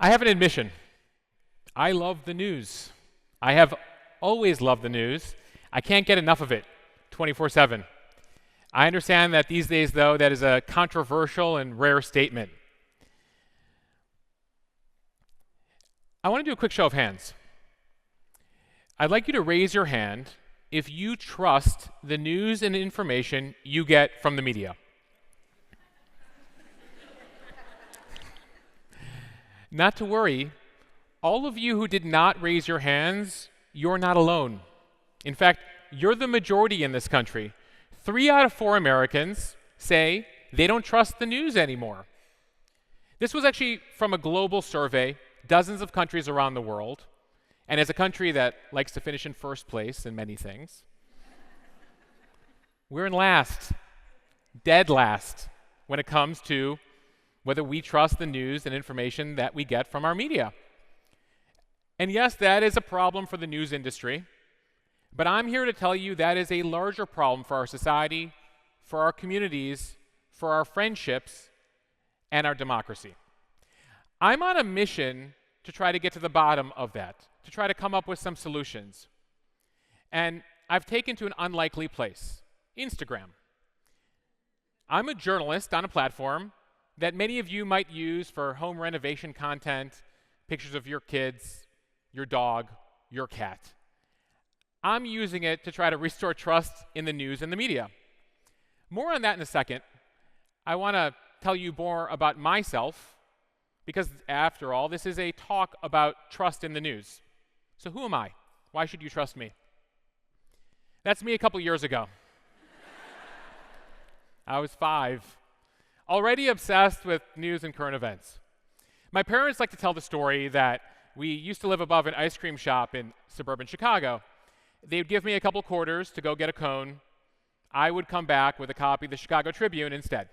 I have an admission. I love the news. I have always loved the news. I can't get enough of it 24/7. I understand that these days, though, that is a controversial and rare statement. I want to do a quick show of hands. I'd like you to raise your hand if you trust the news and information you get from the media. Not to worry, all of you who did not raise your hands, you're not alone. In fact, you're the majority in this country. 3 out of 4 Americans say they don't trust the news anymore. This was actually from a global survey, dozens of countries around the world, and as a country that likes to finish in first place in many things, we're in last, dead last, when it comes to whether we trust the news and information that we get from our media. And yes, that is a problem for the news industry, but I'm here to tell you that is a larger problem for our society, for our communities, for our friendships, and our democracy. I'm on a mission to try to get to the bottom of that, to try to come up with some solutions. And I've taken to an unlikely place, Instagram. I'm a journalist on a platform that many of you might use for home renovation content, pictures of your kids, your dog, your cat. I'm using it to try to restore trust in the news and the media. More on that in a second. I want to tell you more about myself, because after all, this is a talk about trust in the news. So who am I? Why should you trust me? That's me a couple years ago. I was 5. Already obsessed with news and current events. My parents like to tell the story that we used to live above an ice cream shop in suburban Chicago. They would give me a couple quarters to go get a cone. I would come back with a copy of the Chicago Tribune instead.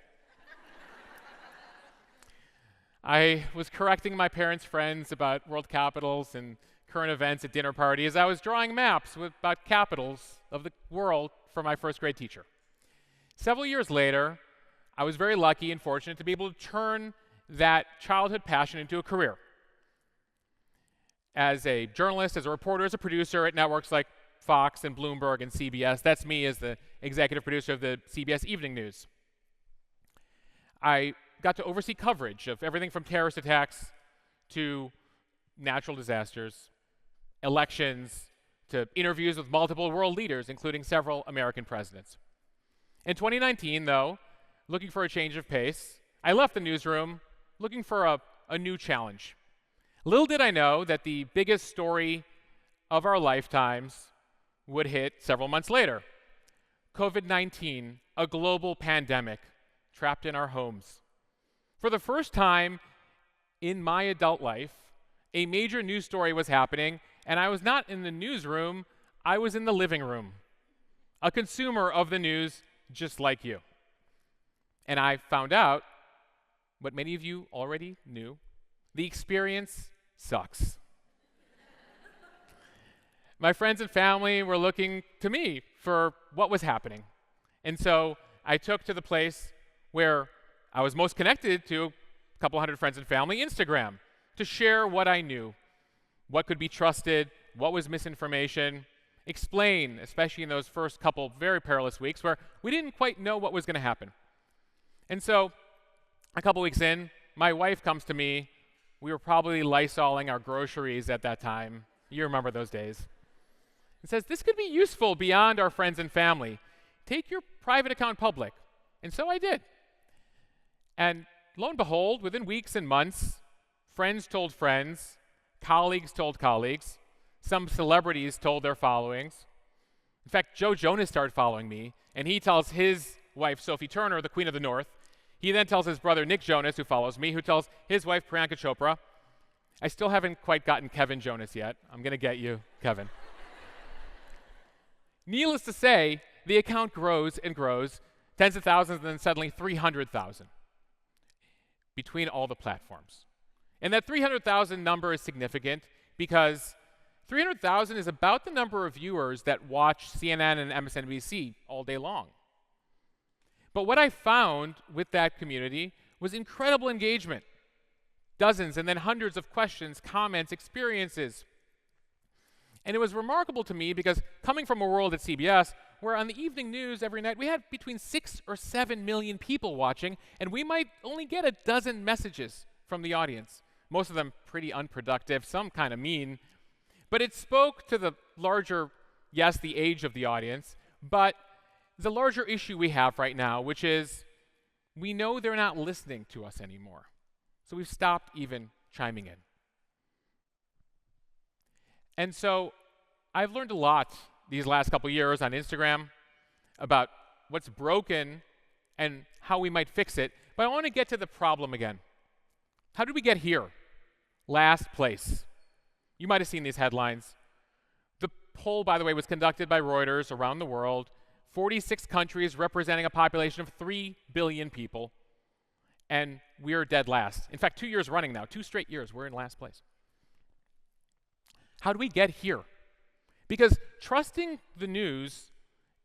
I was correcting my parents' friends about world capitals and current events at dinner parties. I was drawing maps about capitals of the world for my first grade teacher. Several years later, I was very lucky and fortunate to be able to turn that childhood passion into a career. As a journalist, as a reporter, as a producer at networks like Fox and Bloomberg and CBS. That's me as the executive producer of the CBS Evening News. I got to oversee coverage of everything from terrorist attacks to natural disasters, elections, to interviews with multiple world leaders, including several American presidents. In 2019, though, looking for a change of pace, I left the newsroom looking for a new challenge. Little did I know that the biggest story of our lifetimes would hit several months later. COVID-19, a global pandemic, trapped in our homes. For the first time in my adult life, a major news story was happening, and I was not in the newsroom, I was in the living room, a consumer of the news just like you. And I found out what many of you already knew: the experience sucks. My friends and family were looking to me for what was happening. And so I took to the place where I was most connected to a couple hundred friends and family, Instagram, to share what I knew, what could be trusted, what was misinformation, explain, especially in those first couple very perilous weeks where we didn't quite know what was going to happen. And so a couple weeks in, my wife comes to me. We were probably Lysoling our groceries at that time. You remember those days. And says, this could be useful beyond our friends and family. Take your private account public. And so I did. And lo and behold, within weeks and months, friends told friends, colleagues told colleagues, some celebrities told their followings. In fact, Joe Jonas started following me, and he tells his wife, Sophie Turner, the Queen of the North. He then tells his brother, Nick Jonas, who follows me, who tells his wife, Priyanka Chopra. I still haven't quite gotten Kevin Jonas yet. I'm going to get you, Kevin. Needless to say, the account grows and grows, tens of thousands, and then suddenly 300,000 between all the platforms. And that 300,000 number is significant because 300,000 is about the number of viewers that watch CNN and MSNBC all day long. But what I found with that community was incredible engagement. Dozens and then hundreds of questions, comments, experiences. And it was remarkable to me because coming from a world at CBS where on the evening news every night we had between 6 or 7 million people watching, and we might only get a dozen messages from the audience. Most of them pretty unproductive, some kind of mean. But it spoke to the larger, yes, the age of the audience, but the larger issue we have right now, which is we know they're not listening to us anymore. So we've stopped even chiming in. And so I've learned a lot these last couple years on Instagram about what's broken and how we might fix it. But I want to get to the problem again. How did we get here? Last place. You might have seen these headlines. The poll, by the way, was conducted by Reuters around the world, 46 countries representing a population of 3 billion people, and we are dead last. In fact, 2 years running now, 2 straight years, we're in last place. How do we get here? Because trusting the news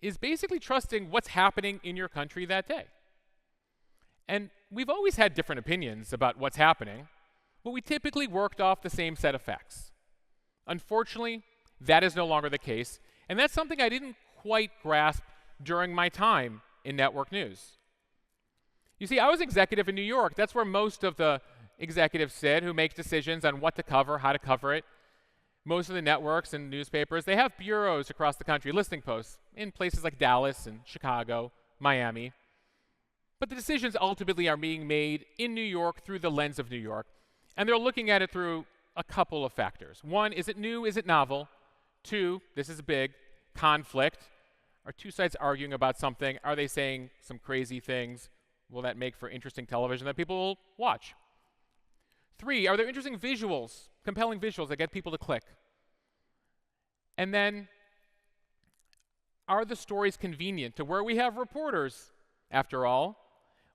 is basically trusting what's happening in your country that day. And we've always had different opinions about what's happening, but we typically worked off the same set of facts. Unfortunately, that is no longer the case, and that's something I didn't quite grasp during my time in network news. You see, I was executive in New York. That's where most of the executives sit who make decisions on what to cover, how to cover it. Most of the networks and newspapers, they have bureaus across the country, listing posts in places like Dallas and Chicago, Miami. But the decisions ultimately are being made in New York through the lens of New York. And they're looking at it through a couple of factors. One, is it new? Is it novel? Two, this is big, conflict. Are two sides arguing about something? Are they saying some crazy things? Will that make for interesting television that people will watch? Three, are there interesting visuals, compelling visuals that get people to click? And then, are the stories convenient to where we have reporters, after all?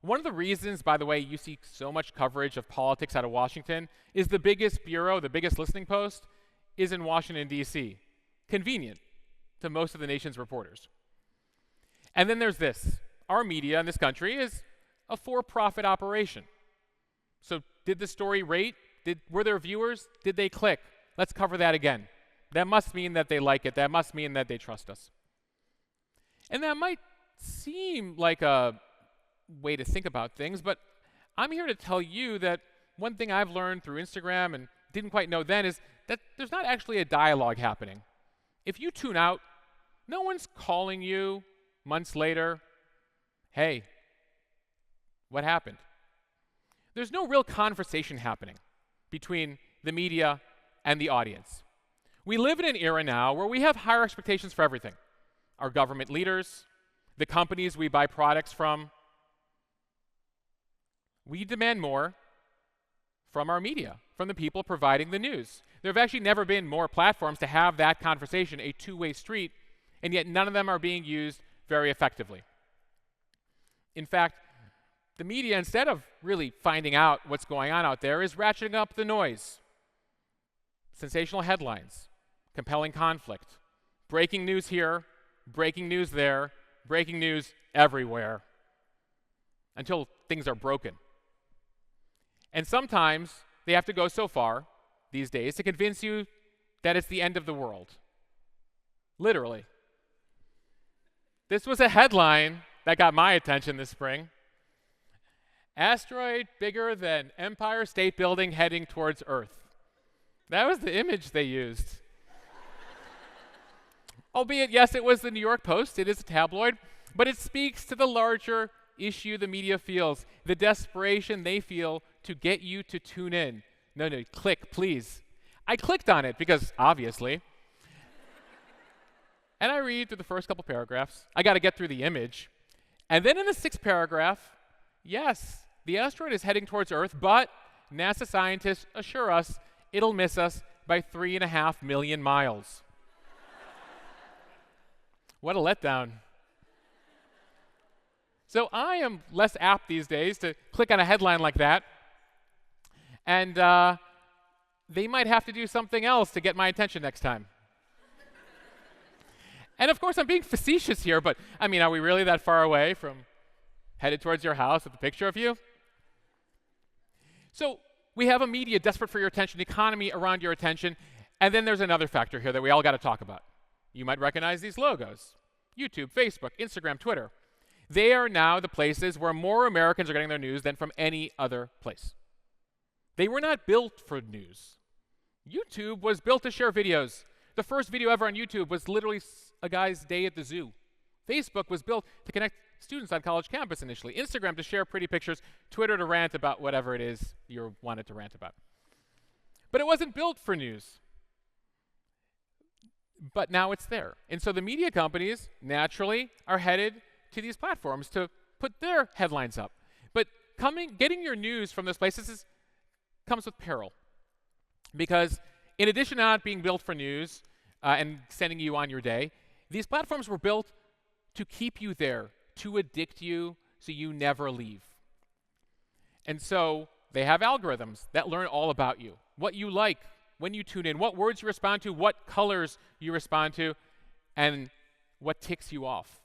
One of the reasons, by the way, you see so much coverage of politics out of Washington is the biggest bureau, the biggest listening post, is in Washington, D.C. Convenient to most of the nation's reporters. And then there's this. Our media in this country is a for-profit operation. So did the story rate? Were there viewers? Did they click? Let's cover that again. That must mean that they like it. That must mean that they trust us. And that might seem like a way to think about things, but I'm here to tell you that one thing I've learned through Instagram and didn't quite know then is that there's not actually a dialogue happening. If you tune out, no one's calling you months later, hey, what happened? There's no real conversation happening between the media and the audience. We live in an era now where we have higher expectations for everything. Our government leaders, the companies we buy products from. We demand more from our media, from the people providing the news. There have actually never been more platforms to have that conversation, a two-way street, and yet none of them are being used very effectively. In fact, the media, instead of really finding out what's going on out there, is ratcheting up the noise. Sensational headlines, compelling conflict, breaking news here, breaking news there, breaking news everywhere, until things are broken. And sometimes they have to go so far these days to convince you that it's the end of the world. Literally. This was a headline that got my attention this spring. Asteroid bigger than Empire State Building heading towards Earth. That was the image they used. Albeit, yes, it was the New York Post. It is a tabloid. But it speaks to the larger issue the media feels, the desperation they feel to get you to tune in. No, click, please. I clicked on it because, obviously. And I read through the first couple paragraphs. I got to get through the image. And then in the 6th paragraph, yes, the asteroid is heading towards Earth, but NASA scientists assure us it'll miss us by 3.5 million miles. What a letdown. So I am less apt these days to click on a headline like that, and they might have to do something else to get my attention next time. And of course, I'm being facetious here, but I mean, are we really that far away from headed towards your house with a picture of you? So we have a media desperate for your attention, economy around your attention, and then there's another factor here that we all got to talk about. You might recognize these logos: YouTube, Facebook, Instagram, Twitter. They are now the places where more Americans are getting their news than from any other place. They were not built for news. YouTube was built to share videos. The first video ever on YouTube was literally a guy's day at the zoo. Facebook was built to connect students on college campus initially. Instagram to share pretty pictures. Twitter to rant about whatever it is you wanted to rant about. But it wasn't built for news. But now it's there. And so the media companies naturally are headed to these platforms to put their headlines up. But getting your news from those places comes with peril. Because in addition to not being built for news and sending you on your day, these platforms were built to keep you there, to addict you so you never leave. And so they have algorithms that learn all about you, what you like, when you tune in, what words you respond to, what colors you respond to, and what ticks you off.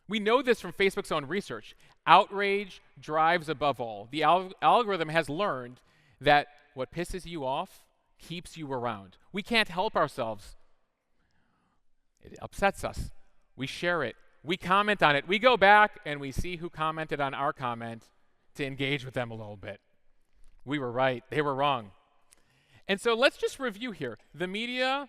We know this from Facebook's own research. Outrage drives above all. The algorithm has learned that what pisses you off keeps you around. We can't help ourselves. It upsets us. We share it. We comment on it. We go back and we see who commented on our comment to engage with them a little bit. We were right. They were wrong. And so let's just review here. The media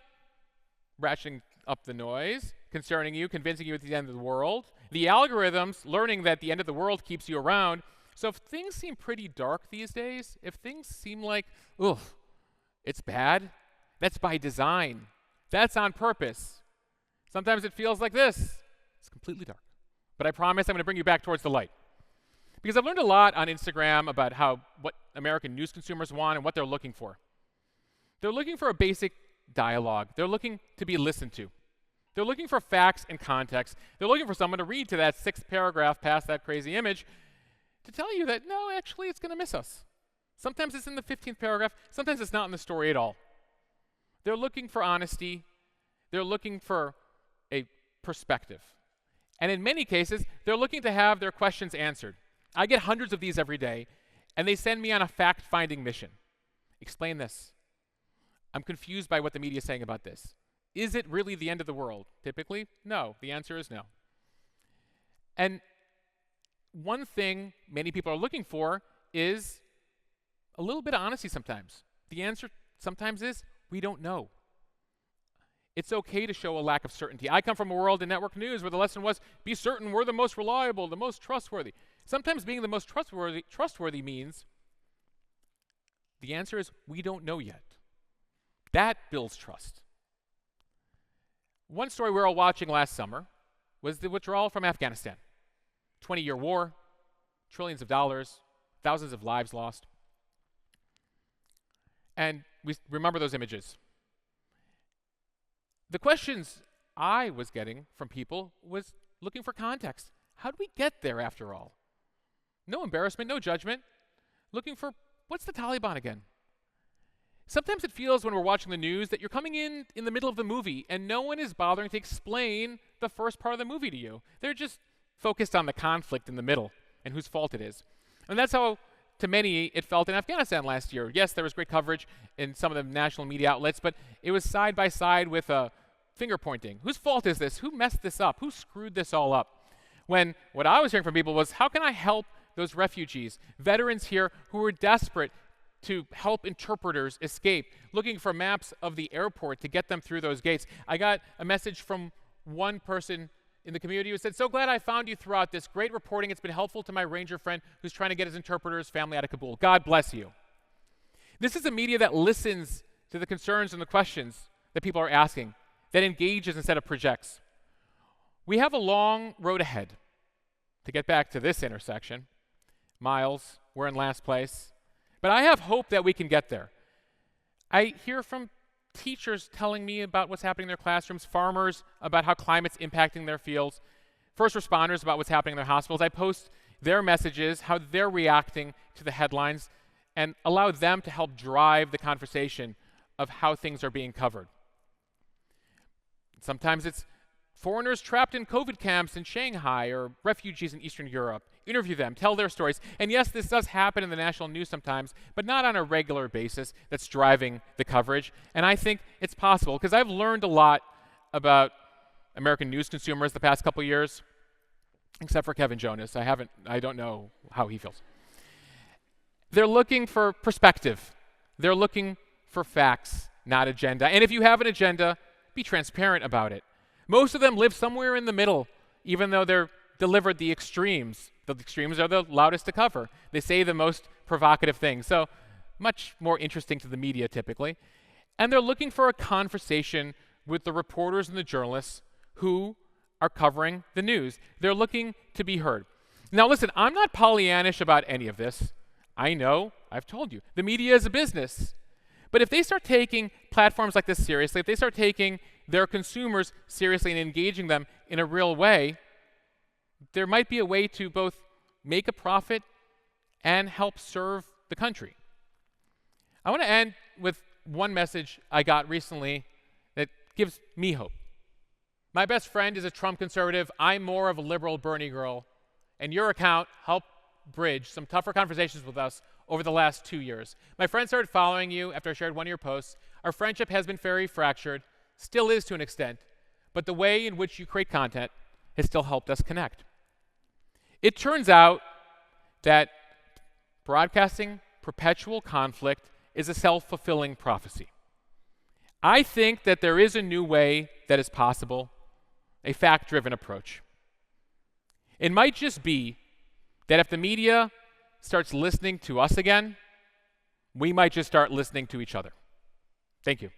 ratcheting up the noise concerning you, convincing you it's the end of the world. The algorithms learning that the end of the world keeps you around. So if things seem pretty dark these days, if things seem like, ugh, it's bad, that's by design. That's on purpose. Sometimes it feels like this. It's completely dark. But I promise I'm going to bring you back towards the light. Because I've learned a lot on Instagram about what American news consumers want and what they're looking for. They're looking for a basic dialogue. They're looking to be listened to. They're looking for facts and context. They're looking for someone to read to that 6th paragraph past that crazy image to tell you that, no, actually, it's going to miss us. Sometimes it's in the 15th paragraph. Sometimes it's not in the story at all. They're looking for honesty. They're looking for a perspective. And in many cases, they're looking to have their questions answered. I get hundreds of these every day, and they send me on a fact-finding mission. Explain this. I'm confused by what the media is saying about this. Is it really the end of the world? Typically, no. The answer is no. And one thing many people are looking for is a little bit of honesty sometimes. The answer sometimes is, we don't know. It's okay to show a lack of certainty. I come from a world in network news where the lesson was, be certain we're the most reliable, the most trustworthy. Sometimes being the most trustworthy means the answer is, we don't know yet. That builds trust. One story we were all watching last summer was the withdrawal from Afghanistan. 20-year war, trillions of dollars, thousands of lives lost. And we remember those images. The questions I was getting from people was looking for context. How did we get there after all? No embarrassment, no judgment. Looking for, what's the Taliban again? Sometimes it feels when we're watching the news that you're coming in the middle of the movie and no one is bothering to explain the first part of the movie to you. They're just focused on the conflict in the middle and whose fault it is. And that's how, to many, it felt in Afghanistan last year. Yes, there was great coverage in some of the national media outlets, but it was side by side with finger pointing. Whose fault is this? Who messed this up? Who screwed this all up? When what I was hearing from people was, how can I help those refugees, veterans here who were desperate to help interpreters escape, looking for maps of the airport to get them through those gates? I got a message from one person in the community who said, so glad I found you throughout this great reporting. It's been helpful to my ranger friend who's trying to get his interpreter's family out of Kabul. God bless you. This is a media that listens to the concerns and the questions that people are asking, that engages instead of projects. We have a long road ahead to get back to this intersection. Miles, we're in last place. But I have hope that we can get there. I hear from teachers telling me about what's happening in their classrooms, farmers about how climate's impacting their fields, first responders about what's happening in their hospitals. I post their messages, how they're reacting to the headlines, and allow them to help drive the conversation of how things are being covered. Sometimes it's foreigners trapped in COVID camps in Shanghai or refugees in Eastern Europe. Interview them, tell their stories. And yes, this does happen in the national news sometimes, but not on a regular basis that's driving the coverage. And I think it's possible because I've learned a lot about American news consumers the past couple years, except for Kevin Jonas. I don't know how he feels. They're looking for perspective. They're looking for facts, not agenda. And if you have an agenda, be transparent about it. Most of them live somewhere in the middle, even though they're delivered the extremes. The extremes are the loudest to cover. They say the most provocative things, so much more interesting to the media typically. And they're looking for a conversation with the reporters and the journalists who are covering the news. They're looking to be heard. Now listen, I'm not Pollyannish about any of this. I know, I've told you, the media is a business. But if they start taking platforms like this seriously, if they start taking their consumers seriously and engaging them in a real way, there might be a way to both make a profit and help serve the country. I want to end with one message I got recently that gives me hope. My best friend is a Trump conservative. I'm more of a liberal Bernie girl. And your account helped bridge some tougher conversations with us over the last 2 years. My friend started following you after I shared one of your posts. Our friendship has been very fractured, still is to an extent, but the way in which you create content has still helped us connect. It turns out that broadcasting perpetual conflict is a self-fulfilling prophecy. I think that there is a new way that is possible, a fact-driven approach. It might just be that if the media starts listening to us again, we might just start listening to each other. Thank you.